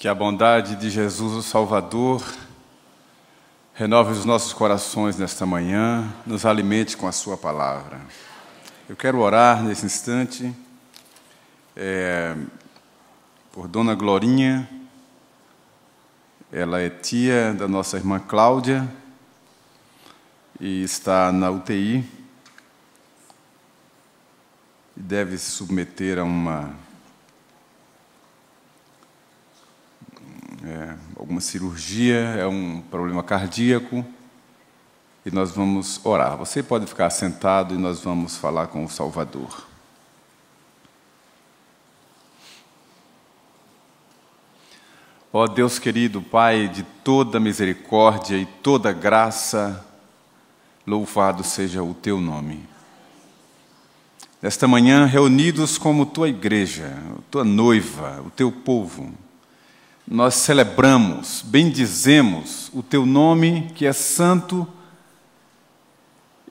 Que a bondade de Jesus, o Salvador, renove os nossos corações nesta manhã, nos alimente com a sua palavra. Eu quero orar nesse instante por Dona Glorinha. Ela é tia da nossa irmã Cláudia e está na UTI e deve se submeter a alguma cirurgia, é um problema cardíaco, e nós vamos orar. Você pode ficar sentado e nós vamos falar com o Salvador. Ó Deus querido, Pai de toda misericórdia e toda graça, louvado seja o Teu nome. Nesta manhã, reunidos como Tua igreja, Tua noiva, o Teu povo, nós celebramos, bendizemos o Teu nome, que é santo,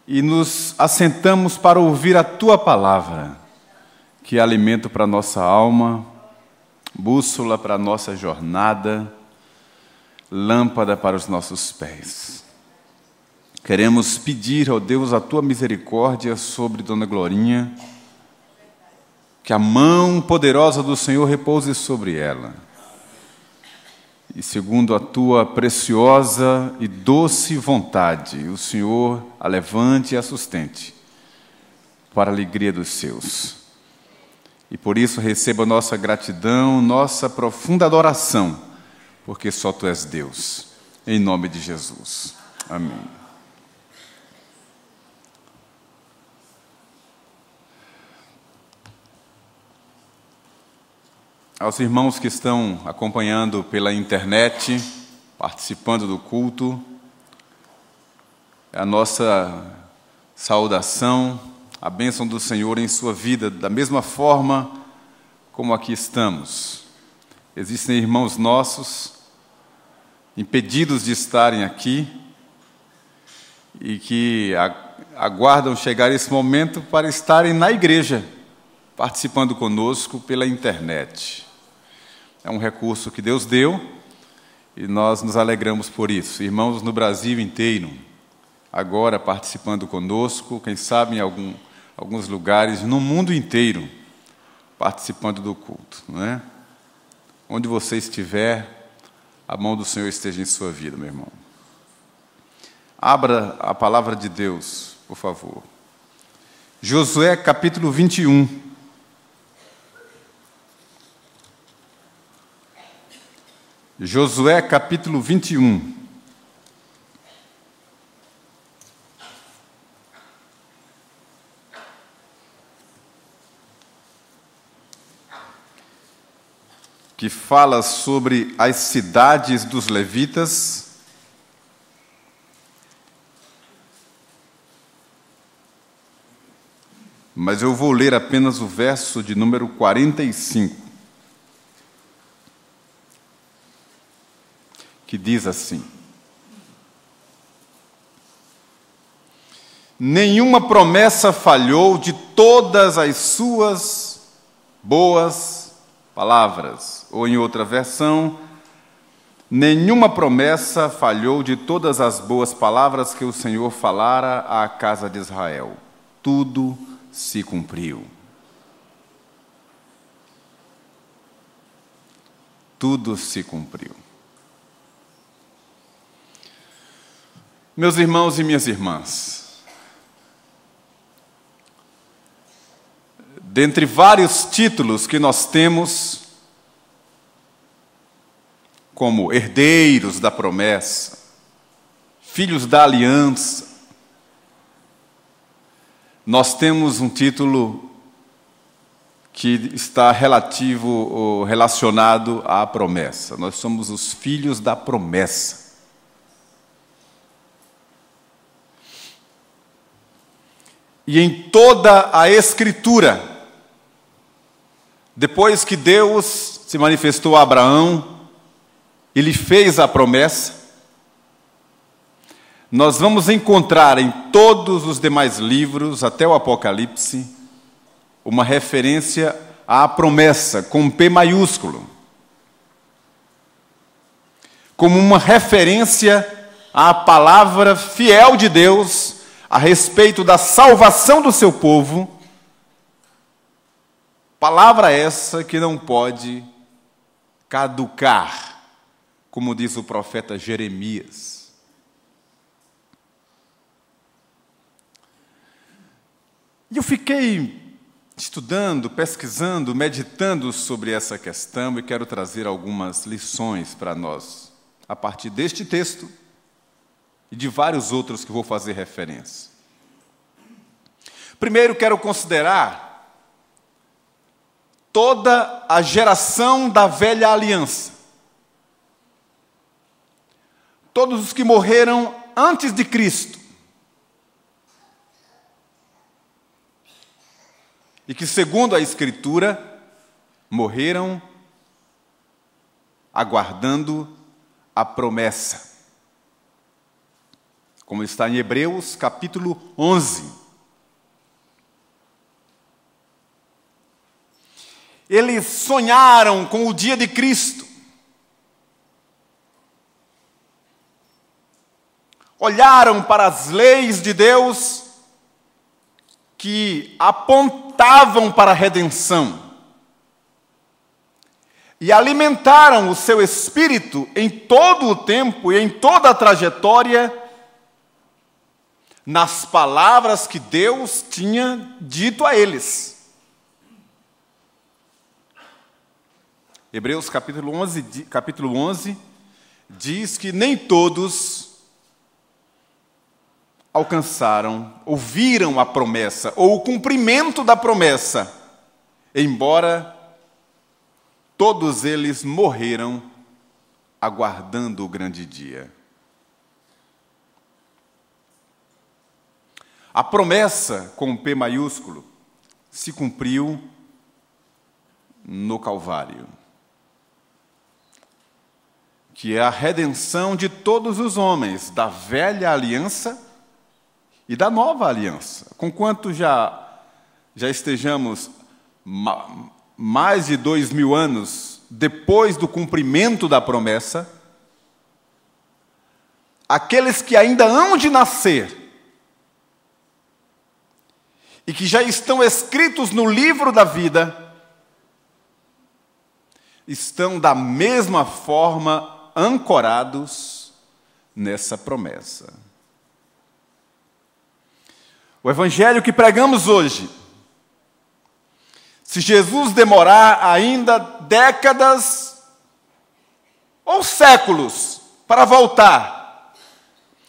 e nos assentamos para ouvir a Tua palavra, que é alimento para a nossa alma, bússola para a nossa jornada, lâmpada para os nossos pés. Queremos pedir ao Deus a Tua misericórdia sobre Dona Glorinha, que a mão poderosa do Senhor repouse sobre ela. E segundo a Tua preciosa e doce vontade, o Senhor a levante e a sustente, para a alegria dos seus. E por isso receba nossa gratidão, nossa profunda adoração, porque só Tu és Deus. Em nome de Jesus. Amém. Aos irmãos que estão acompanhando pela internet, participando do culto, a nossa saudação, a bênção do Senhor em sua vida, da mesma forma como aqui estamos. Existem irmãos nossos impedidos de estarem aqui e que aguardam chegar esse momento para estarem na igreja, participando conosco pela internet. É um recurso que Deus deu e nós nos alegramos por isso. Irmãos no Brasil inteiro, agora participando conosco, quem sabe em alguns lugares no mundo inteiro, participando do culto, não é? Onde você estiver, a mão do Senhor esteja em sua vida, meu irmão. Abra a palavra de Deus, por favor. Josué, capítulo 21. Josué, capítulo 21. Que fala sobre as cidades dos levitas. Mas eu vou ler apenas o verso de número 45. Que diz assim: nenhuma promessa falhou de todas as suas boas palavras. Ou em outra versão, nenhuma promessa falhou de todas as boas palavras que o Senhor falara à casa de Israel. Tudo se cumpriu. Tudo se cumpriu. Meus irmãos e minhas irmãs, dentre vários títulos que nós temos como herdeiros da promessa, filhos da aliança, nós temos um título que está relativo ou relacionado à promessa. Nós somos os filhos da promessa. E em toda a Escritura, depois que Deus se manifestou a Abraão e lhe fez a promessa, nós vamos encontrar em todos os demais livros, até o Apocalipse, uma referência à promessa, com P maiúsculo. como uma referência à palavra fiel de Deus a respeito da salvação do seu povo. Palavra essa que não pode caducar, como diz o profeta Jeremias. E eu fiquei estudando, pesquisando, meditando sobre essa questão e quero trazer algumas lições para nós, a partir deste texto e de vários outros que vou fazer referência. Primeiro, quero considerar toda a geração da velha aliança. Todos os que morreram antes de Cristo. E que, segundo a Escritura, morreram aguardando a promessa. Como está em Hebreus, capítulo 11. Eles sonharam com o dia de Cristo. Olharam para as leis de Deus que apontavam para a redenção. E alimentaram o seu espírito em todo o tempo e em toda a trajetória nas palavras que Deus tinha dito a eles. Hebreus capítulo 11 diz que nem todos alcançaram, ouviram a promessa, ou o cumprimento da promessa, embora todos eles morreram aguardando o grande dia. A promessa, com P maiúsculo, se cumpriu no Calvário, que é a redenção de todos os homens, da velha aliança e da nova aliança. Conquanto já estejamos mais de 2000 anos depois do cumprimento da promessa, aqueles que ainda hão de nascer e que já estão escritos no livro da vida, estão da mesma forma ancorados nessa promessa. O evangelho que pregamos hoje, se Jesus demorar ainda décadas ou séculos para voltar,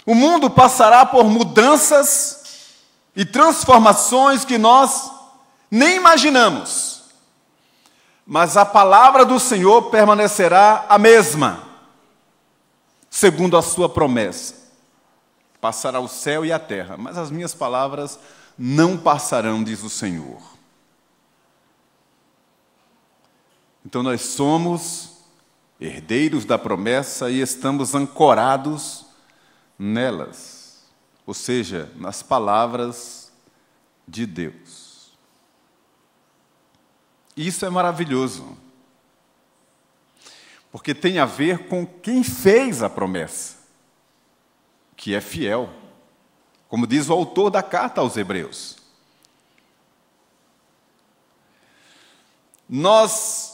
o mundo passará por mudanças e transformações que nós nem imaginamos. Mas a palavra do Senhor permanecerá a mesma, segundo a sua promessa. Passará o céu e a terra, mas as minhas palavras não passarão, diz o Senhor. Então nós somos herdeiros da promessa e estamos ancorados nelas, ou seja, nas palavras de Deus. Isso é maravilhoso, porque tem a ver com quem fez a promessa, que é fiel, como diz o autor da carta aos Hebreus. Nós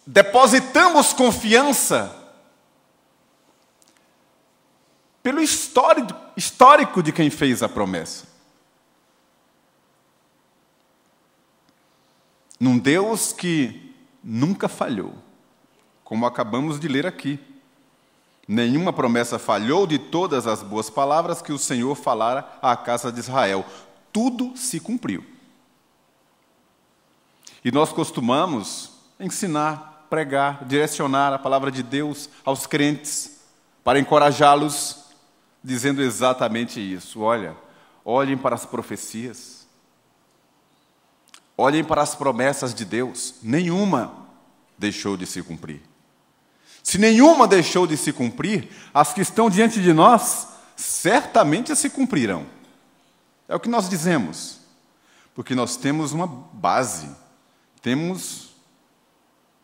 depositamos confiança pelo histórico de quem fez a promessa. Num Deus que nunca falhou, como acabamos de ler aqui. Nenhuma promessa falhou de todas as boas palavras que o Senhor falara à casa de Israel. Tudo se cumpriu. E nós costumamos ensinar, pregar, direcionar a palavra de Deus aos crentes, para encorajá-los, dizendo exatamente isso. Olha, olhem para as profecias. Olhem para as promessas de Deus. Nenhuma deixou de se cumprir. Se nenhuma deixou de se cumprir, as que estão diante de nós certamente se cumprirão. É o que nós dizemos. Porque nós temos uma base, temos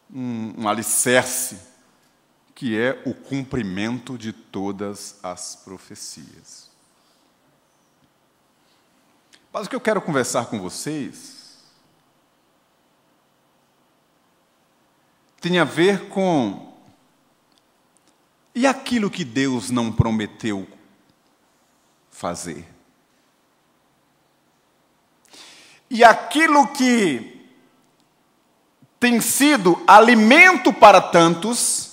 um alicerce que é o cumprimento de todas as profecias. Mas o que eu quero conversar com vocês tem a ver com: e aquilo que Deus não prometeu fazer? E aquilo que tem sido alimento para tantos,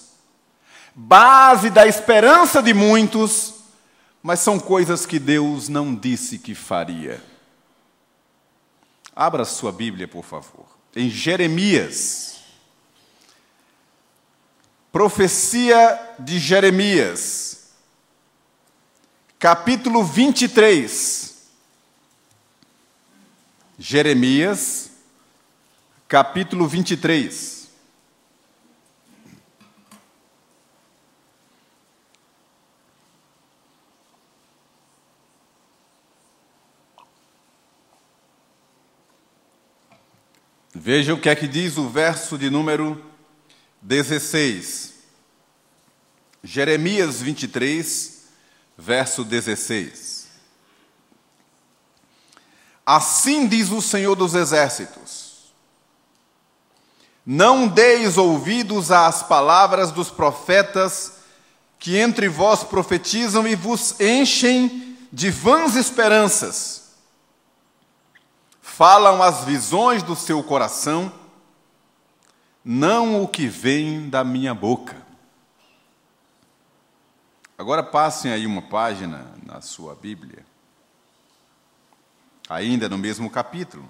base da esperança de muitos, mas são coisas que Deus não disse que faria. Abra sua Bíblia, por favor, em Jeremias. Profecia de Jeremias, capítulo 23. Jeremias, capítulo 23. Veja o que é que diz o verso de número 16. Jeremias 23, verso 16. Assim diz o Senhor dos Exércitos: não deis ouvidos às palavras dos profetas que entre vós profetizam e vos enchem de vãs esperanças. Falam as visões do seu coração, não o que vem da minha boca. Agora passem aí uma página na sua Bíblia, ainda no mesmo capítulo,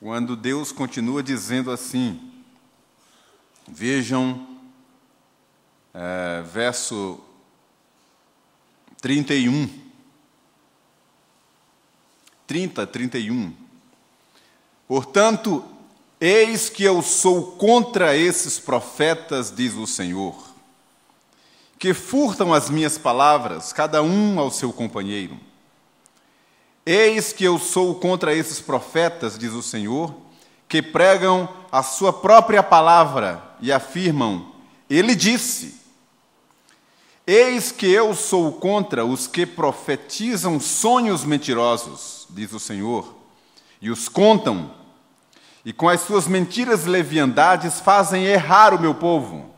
quando Deus continua dizendo assim, vejam, verso 31. 31. Portanto, eis que eu sou contra esses profetas, diz o Senhor, que furtam as minhas palavras, cada um ao seu companheiro. Eis que eu sou contra esses profetas, diz o Senhor, que pregam a sua própria palavra e afirmam: ele disse. Eis que eu sou contra os que profetizam sonhos mentirosos, diz o Senhor, e os contam, e com as suas mentiras e leviandades fazem errar o meu povo,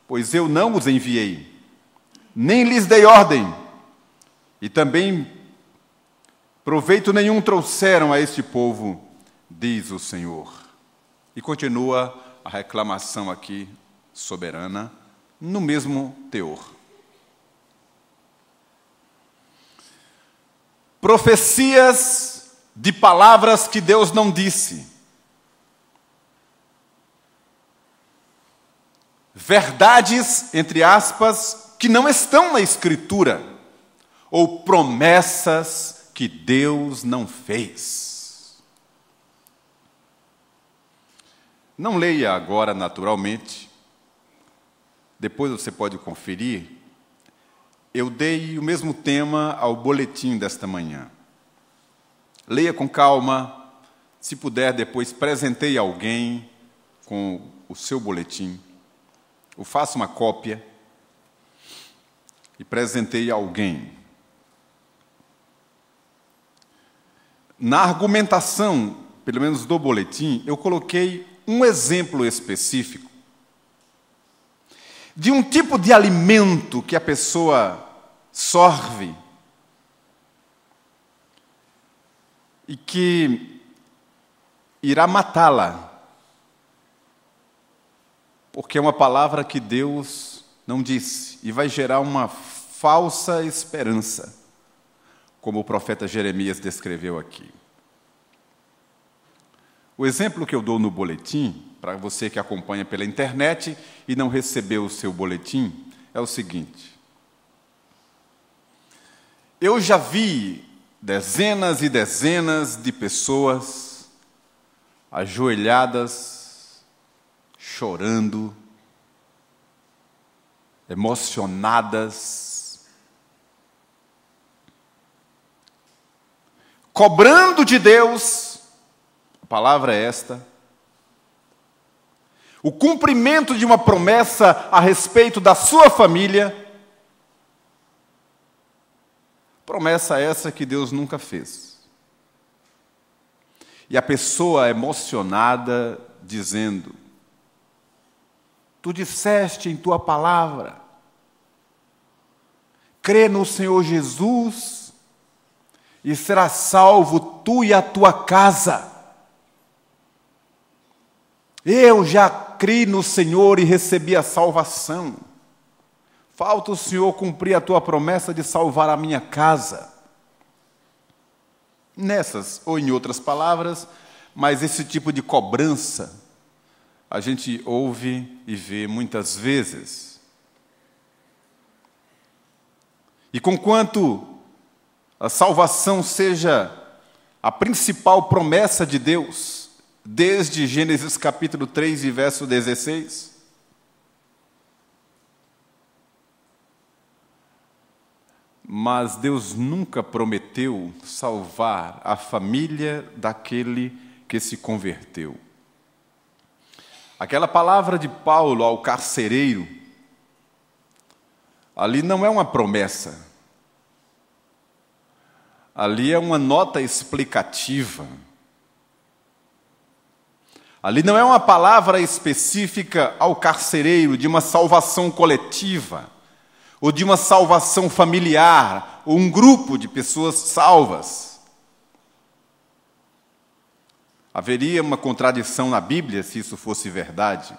pois eu não os enviei, nem lhes dei ordem, e também proveito nenhum trouxeram a este povo, diz o Senhor. E continua a reclamação aqui, soberana, no mesmo teor. Profecias de palavras que Deus não disse. Verdades, entre aspas, que não estão na Escritura. Ou promessas que Deus não fez. Não leia agora naturalmente. Depois você pode conferir. Eu dei o mesmo tema ao boletim desta manhã. Leia com calma. Se puder, depois presenteie alguém com o seu boletim. Ou faça uma cópia e presenteie alguém. Na argumentação, pelo menos do boletim, eu coloquei um exemplo específico de um tipo de alimento que a pessoa sorve e que irá matá-la, porque é uma palavra que Deus não disse e vai gerar uma falsa esperança, como o profeta Jeremias descreveu aqui. O exemplo que eu dou no boletim, para você que acompanha pela internet e não recebeu o seu boletim, é o seguinte. Eu já vi dezenas e dezenas de pessoas ajoelhadas, chorando, emocionadas, cobrando de Deus, a palavra é esta, o cumprimento de uma promessa a respeito da sua família. Promessa essa que Deus nunca fez. E a pessoa emocionada dizendo: tu disseste em tua palavra, crê no Senhor Jesus e serás salvo tu e a tua casa. Eu já criei no Senhor e recebi a salvação. Falta o Senhor cumprir a tua promessa de salvar a minha casa. Nessas, ou em outras palavras, mas esse tipo de cobrança a gente ouve e vê muitas vezes. E conquanto a salvação seja a principal promessa de Deus, desde Gênesis capítulo 3 e verso 16, mas Deus nunca prometeu salvar a família daquele que se converteu. Aquela palavra de Paulo ao carcereiro, ali não é uma promessa. Ali é uma nota explicativa. Ali não é uma palavra específica ao carcereiro de uma salvação coletiva, ou de uma salvação familiar, ou um grupo de pessoas salvas. Haveria uma contradição na Bíblia se isso fosse verdade.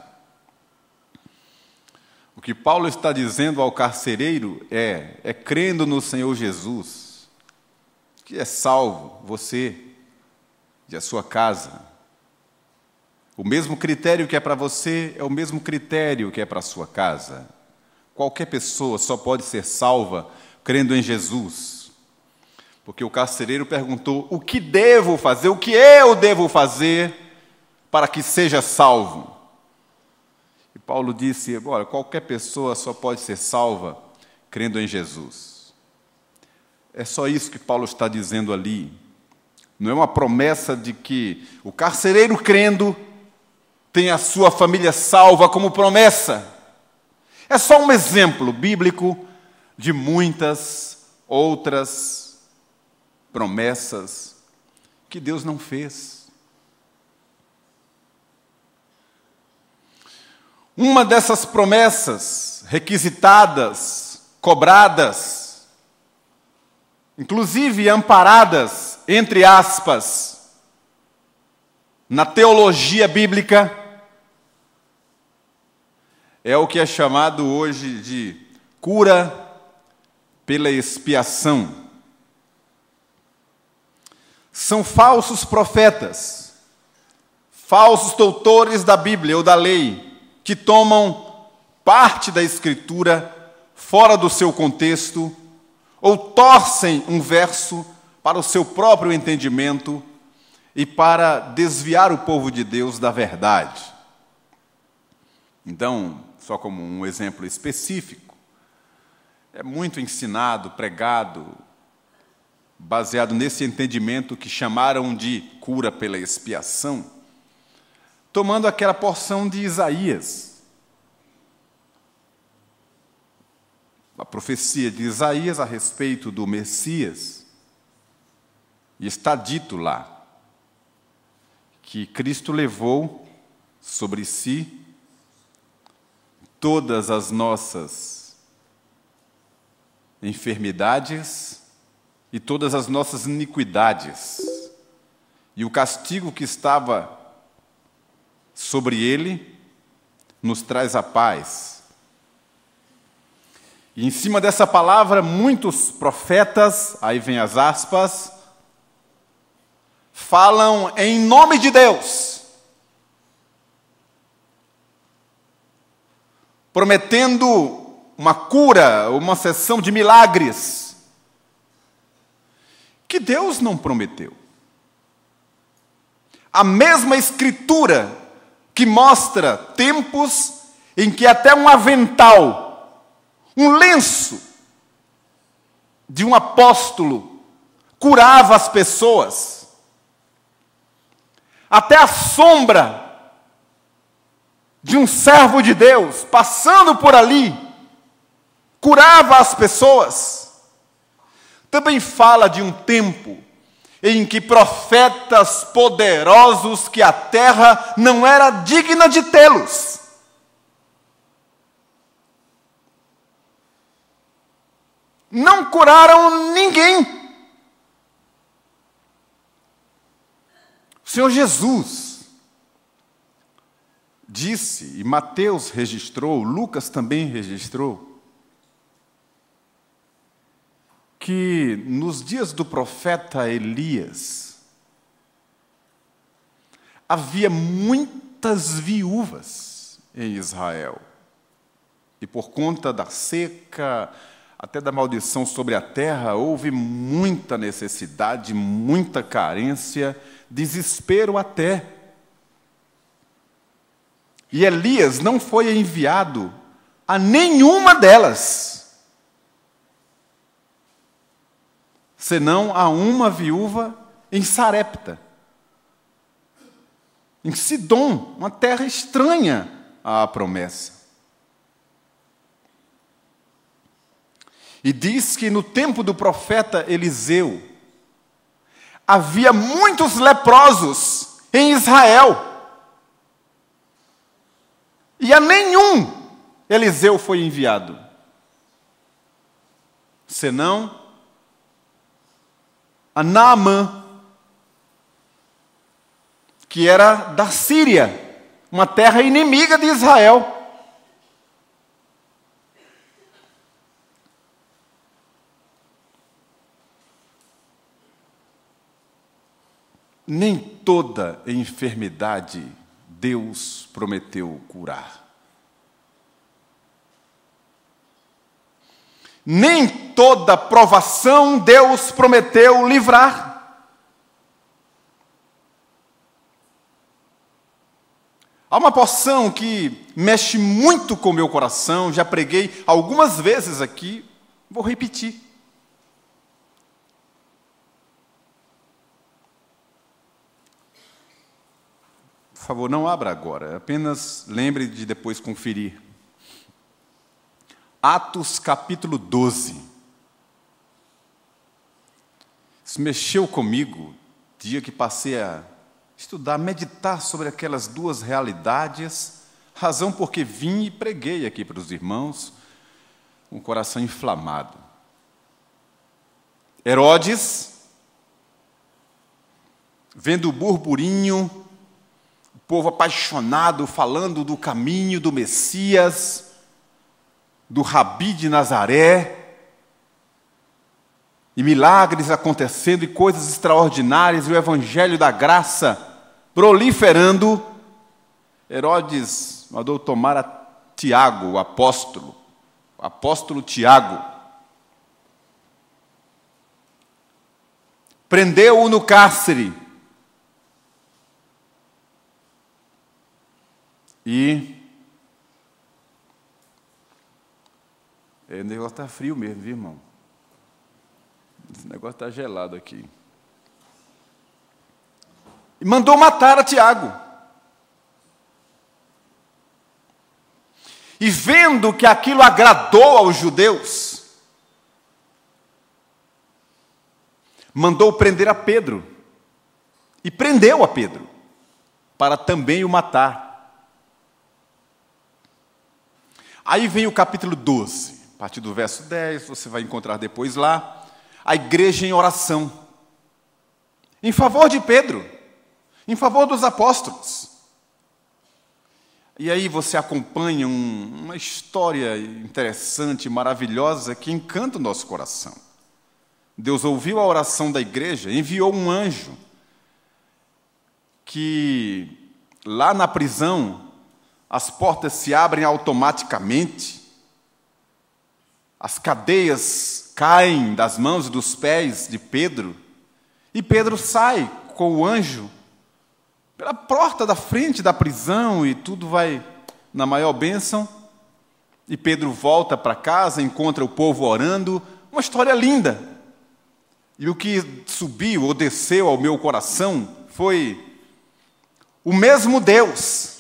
O que Paulo está dizendo ao carcereiro é crendo no Senhor Jesus, que é salvo você e a sua casa. O mesmo critério que é para você é o mesmo critério que é para a sua casa. Qualquer pessoa só pode ser salva crendo em Jesus. Porque o carcereiro perguntou: o que devo fazer? O que eu devo fazer para que seja salvo? E Paulo disse: olha, qualquer pessoa só pode ser salva crendo em Jesus. É só isso que Paulo está dizendo ali. Não é uma promessa de que o carcereiro crendo tem a sua família salva como promessa. É só um exemplo bíblico de muitas outras promessas que Deus não fez. Uma dessas promessas requisitadas, cobradas, inclusive amparadas, entre aspas, na teologia bíblica, é o que é chamado hoje de cura pela expiação. São falsos profetas, falsos doutores da Bíblia ou da lei, que tomam parte da Escritura fora do seu contexto, ou torcem um verso para o seu próprio entendimento e para desviar o povo de Deus da verdade. Então, só como um exemplo específico, é muito ensinado, pregado, baseado nesse entendimento que chamaram de cura pela expiação, tomando aquela porção de Isaías. A profecia de Isaías a respeito do Messias. E está dito lá que Cristo levou sobre si todas as nossas enfermidades e todas as nossas iniquidades. E o castigo que estava sobre ele nos traz a paz. E em cima dessa palavra, muitos profetas, aí vem as aspas, falam em nome de Deus, prometendo uma cura, uma sessão de milagres, que Deus não prometeu. A mesma Escritura que mostra tempos em que até um avental, um lenço de um apóstolo curava as pessoas. Até a sombra de um servo de Deus passando por ali, curava as pessoas. Também fala de um tempo em que profetas poderosos que a terra não era digna de tê-los. Não curaram ninguém. O Senhor Jesus disse, e Mateus registrou, Lucas também registrou, que nos dias do profeta Elias, havia muitas viúvas em Israel. E por conta da seca, até da maldição sobre a terra, houve muita necessidade, muita carência, desespero até. E Elias não foi enviado a nenhuma delas, senão a uma viúva em Sarepta, em Sidom, uma terra estranha à promessa. E diz que no tempo do profeta Eliseu, havia muitos leprosos em Israel. E a nenhum Eliseu foi enviado, senão a Naamã, que era da Síria, uma terra inimiga de Israel. Nem toda enfermidade Deus prometeu curar. Nem toda provação Deus prometeu livrar. Há uma porção que mexe muito com o meu coração, já preguei algumas vezes aqui, vou repetir. Por favor, não abra agora, apenas lembre de depois conferir. Atos capítulo 12. Isso mexeu comigo, dia que passei a estudar, meditar sobre aquelas duas realidades, razão porque vim e preguei aqui para os irmãos, com o coração inflamado. Herodes, vendo o burburinho, o povo apaixonado, falando do caminho do Messias, do Rabi de Nazaré, e milagres acontecendo, e coisas extraordinárias, e o evangelho da graça proliferando, Herodes mandou tomar a Tiago, o apóstolo Tiago. Prendeu-o no cárcere. E o negócio está frio mesmo, viu, irmão? Esse negócio está gelado aqui. E mandou matar a Tiago. E vendo que aquilo agradou aos judeus, mandou prender a Pedro. E prendeu a Pedro, para também o matar. Aí vem o capítulo 12. A partir do verso 10, você vai encontrar depois lá, a igreja em oração, em favor de Pedro, em favor dos apóstolos. E aí você acompanha uma história interessante, maravilhosa, que encanta o nosso coração. Deus ouviu a oração da igreja, enviou um anjo, que lá na prisão, as portas se abrem automaticamente, as cadeias caem das mãos e dos pés de Pedro, e Pedro sai com o anjo pela porta da frente da prisão, e tudo vai na maior bênção, e Pedro volta para casa, encontra o povo orando, uma história linda. E o que subiu ou desceu ao meu coração foi o mesmo Deus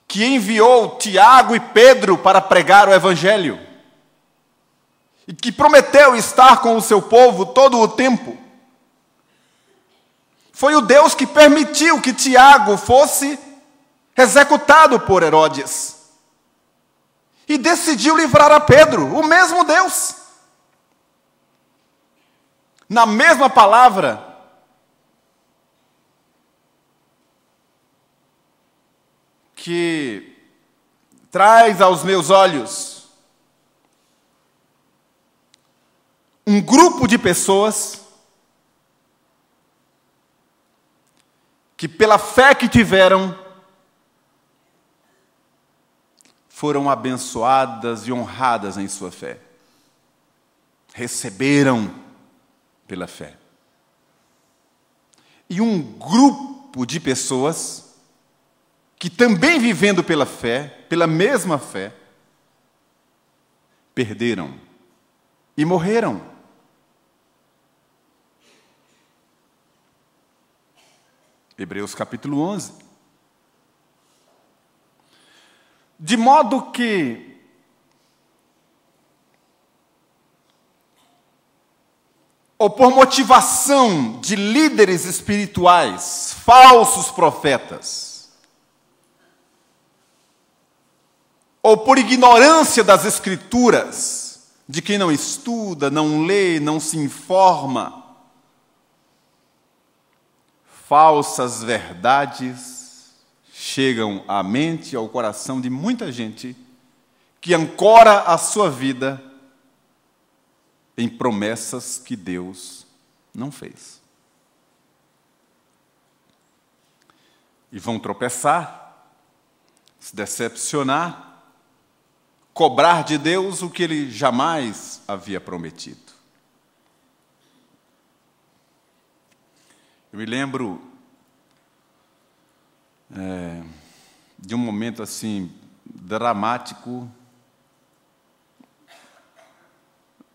que enviou Tiago e Pedro para pregar o Evangelho, e que prometeu estar com o seu povo todo o tempo. Foi o Deus que permitiu que Tiago fosse executado por Herodes. E decidiu livrar a Pedro, o mesmo Deus. Na mesma palavra, que traz aos meus olhos um grupo de pessoas que, pela fé que tiveram, foram abençoadas e honradas em sua fé. Receberam pela fé. E um grupo de pessoas que também vivendo pela fé, pela mesma fé, perderam e morreram. Hebreus capítulo 11. De modo que ou por motivação de líderes espirituais, falsos profetas, ou por ignorância das Escrituras, de quem não estuda, não lê, não se informa, falsas verdades chegam à mente e ao coração de muita gente que ancora a sua vida em promessas que Deus não fez. E vão tropeçar, se decepcionar, cobrar de Deus o que Ele jamais havia prometido. Eu me lembro de um momento assim dramático,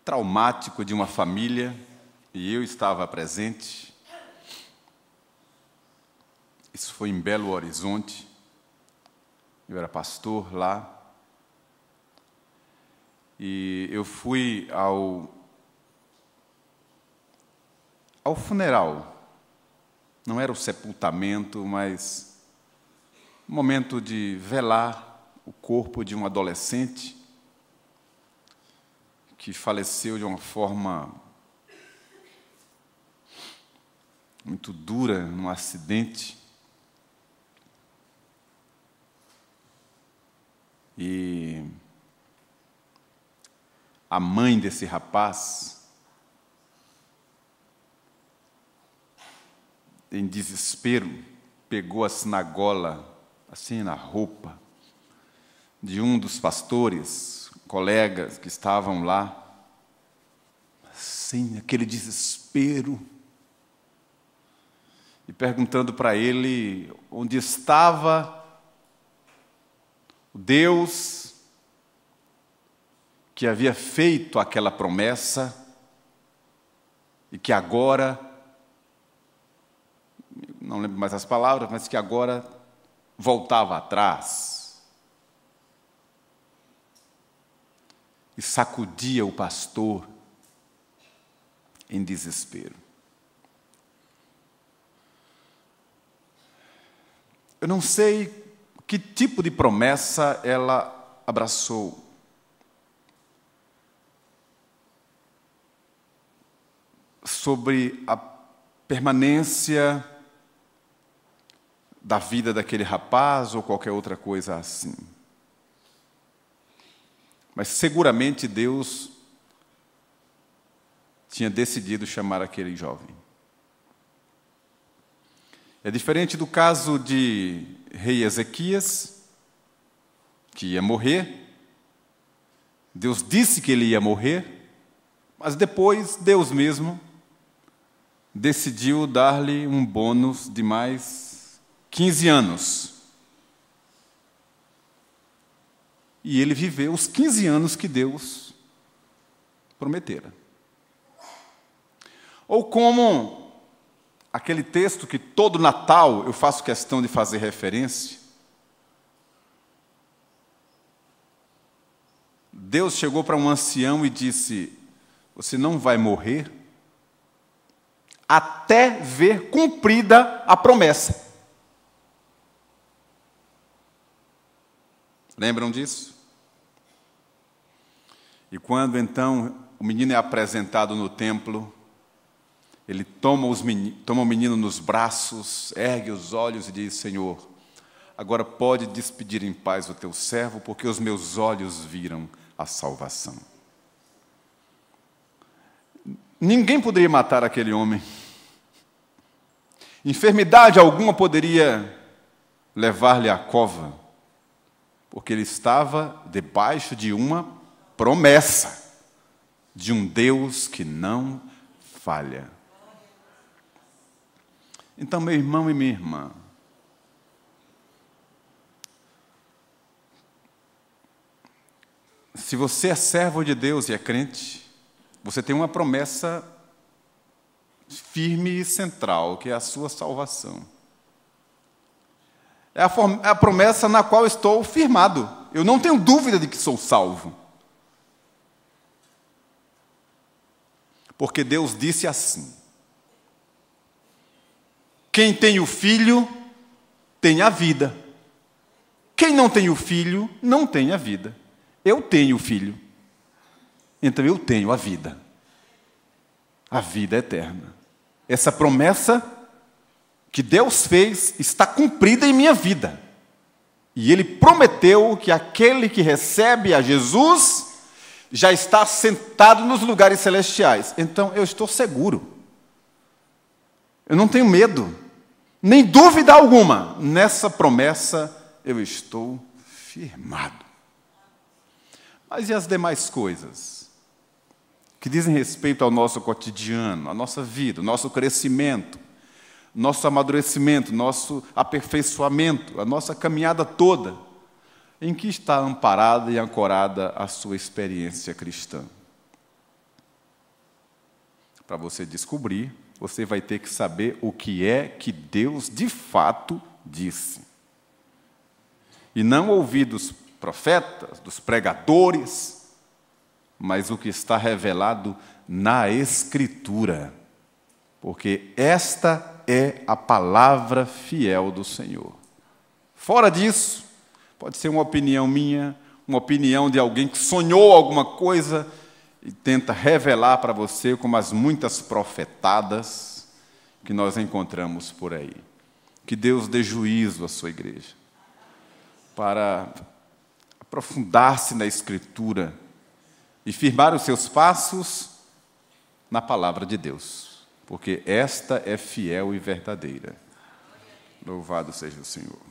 traumático de uma família, e eu estava presente. Isso foi em Belo Horizonte. Eu era pastor lá. E eu fui ao funeral. Não era o sepultamento, mas um momento de velar o corpo de um adolescente que faleceu de uma forma muito dura, num acidente. E a mãe desse rapaz, em desespero, pegou a sinagola, assim, na roupa de um dos pastores, colegas que estavam lá, assim, aquele desespero, e perguntando para ele onde estava o Deus que havia feito aquela promessa e que agora, não lembro mais as palavras, mas que agora voltava atrás e sacudia o pastor em desespero. Eu não sei que tipo de promessa ela abraçou. Sobre a permanência da vida daquele rapaz ou qualquer outra coisa assim. Mas seguramente Deus tinha decidido chamar aquele jovem. É diferente do caso de rei Ezequias, que ia morrer. Deus disse que ele ia morrer, mas depois Deus mesmo decidiu dar-lhe um bônus de mais 15 anos. E ele viveu os 15 anos que Deus prometera. Ou como aquele texto que todo Natal eu faço questão de fazer referência, Deus chegou para um ancião e disse: você não vai morrer até ver cumprida a promessa. Lembram disso? E quando então o menino é apresentado no templo, ele toma o menino nos braços, ergue os olhos e diz: Senhor, agora pode despedir em paz o teu servo, porque os meus olhos viram a salvação. Ninguém poderia matar aquele homem. Enfermidade alguma poderia levar-lhe à cova, porque ele estava debaixo de uma promessa de um Deus que não falha. Então, meu irmão e minha irmã, se você é servo de Deus e é crente, você tem uma promessa firme e central, que é a sua salvação. É a promessa na qual estou firmado. Eu não tenho dúvida de que sou salvo. Porque Deus disse assim: quem tem o Filho, tem a vida. Quem não tem o Filho, não tem a vida. Eu tenho o Filho, então eu tenho a vida eterna. Essa promessa que Deus fez está cumprida em minha vida. E Ele prometeu que aquele que recebe a Jesus já está sentado nos lugares celestiais. Então eu estou seguro. Eu não tenho medo, nem dúvida alguma. Nessa promessa eu estou firmado. Mas e as demais coisas que dizem respeito ao nosso cotidiano, à nossa vida, ao nosso crescimento, nosso amadurecimento, nosso aperfeiçoamento, a nossa caminhada toda? Em que está amparada e ancorada a sua experiência cristã? Para você descobrir, você vai ter que saber o que é que Deus de fato disse. E não ouvir dos profetas, dos pregadores, mas o que está revelado na Escritura. Porque esta é a palavra fiel do Senhor. Fora disso, pode ser uma opinião minha, uma opinião de alguém que sonhou alguma coisa e tenta revelar para você, como as muitas profetadas que nós encontramos por aí. Que Deus dê juízo à sua igreja, para aprofundar-se na Escritura e firmar os seus passos na palavra de Deus, porque esta é fiel e verdadeira. Louvado seja o Senhor.